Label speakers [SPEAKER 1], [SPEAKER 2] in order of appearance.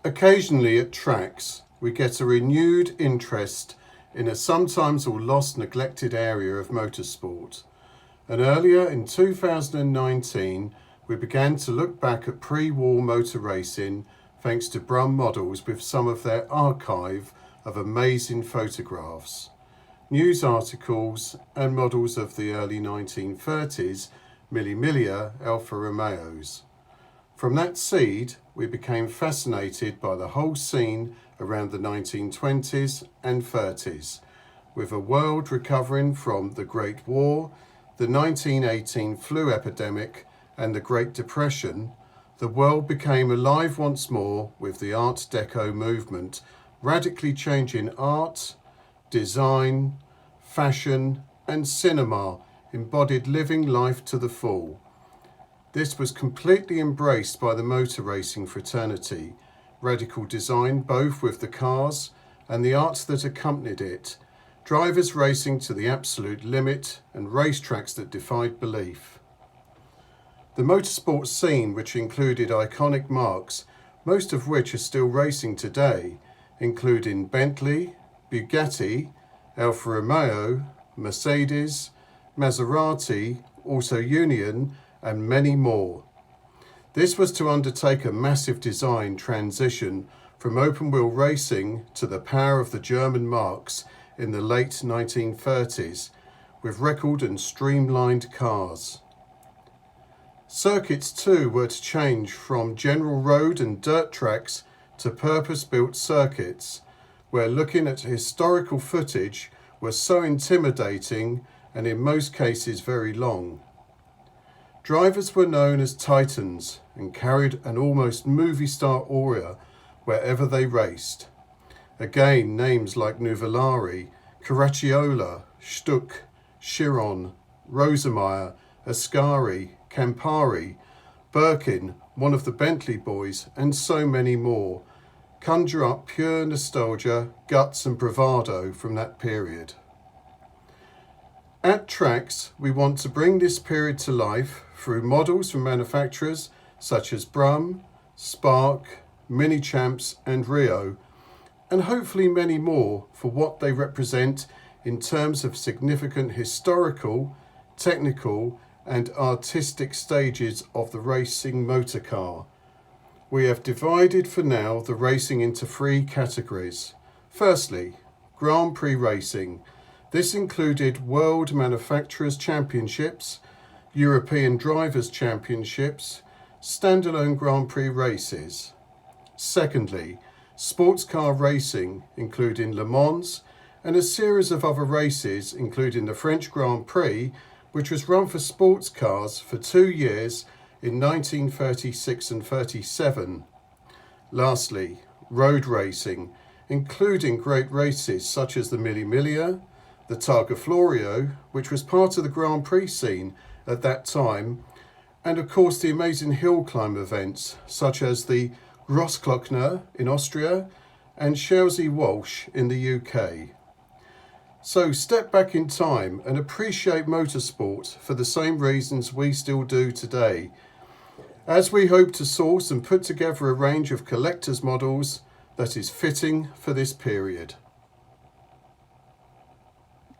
[SPEAKER 1] Occasionally at Trax, we get a renewed interest in a sometimes all lost, neglected area of motorsport. And earlier in 2019, we began to look back at pre-war motor racing thanks to Brumm Models with some of their archive of amazing photographs, news articles and models of the early 1930s Mille Miglia Alfa Romeos. From that seed, we became fascinated by the whole scene around the 1920s and 30s, with a world recovering from the Great War, the 1918 flu epidemic and the Great Depression. The world became alive once more with the Art Deco movement, radically changing art, design, fashion and cinema, embodied living life to the full. This was completely embraced by the motor racing fraternity, radical design both with the cars and the art that accompanied it, drivers racing to the absolute limit and racetracks that defied belief. The motorsport scene, which included iconic marques, most of which are still racing today, including Bentley, Bugatti, Alfa Romeo, Mercedes, Maserati, Auto Union, and many more. This was to undertake a massive design transition from open-wheel racing to the power of the German marques in the late 1930s, with record and streamlined cars. Circuits too were to change from general road and dirt tracks to purpose-built circuits, where looking at historical footage was so intimidating and in most cases very long. Drivers were known as titans and carried an almost movie star aura wherever they raced. Again, names like Nuvolari, Caracciola, Stuck, Chiron, Rosemeyer, Ascari, Campari, Birkin, one of the Bentley boys, and so many more, conjure up pure nostalgia, guts and bravado from that period. At Trax, we want to bring this period to life through models from manufacturers such as Brumm, Spark, Mini Champs and Rio, and hopefully many more for what they represent in terms of significant historical, technical and artistic stages of the racing motor car. We have divided for now the racing into three categories. Firstly, Grand Prix racing. This included World Manufacturers Championships, European Drivers' Championships, standalone Grand Prix races. Secondly, sports car racing, including Le Mans, and a series of other races, including the French Grand Prix, which was run for sports cars for 2 years in 1936 and 37. Lastly, road racing, including great races such as the Mille Miglia, the Targa Florio, which was part of the Grand Prix scene at that time, and of course the amazing hill climb events such as the Grossglockner in Austria and Chelsea Walsh in the UK. So step back in time and appreciate motorsport for the same reasons we still do today, as we hope to source and put together a range of collector's models that is fitting for this period.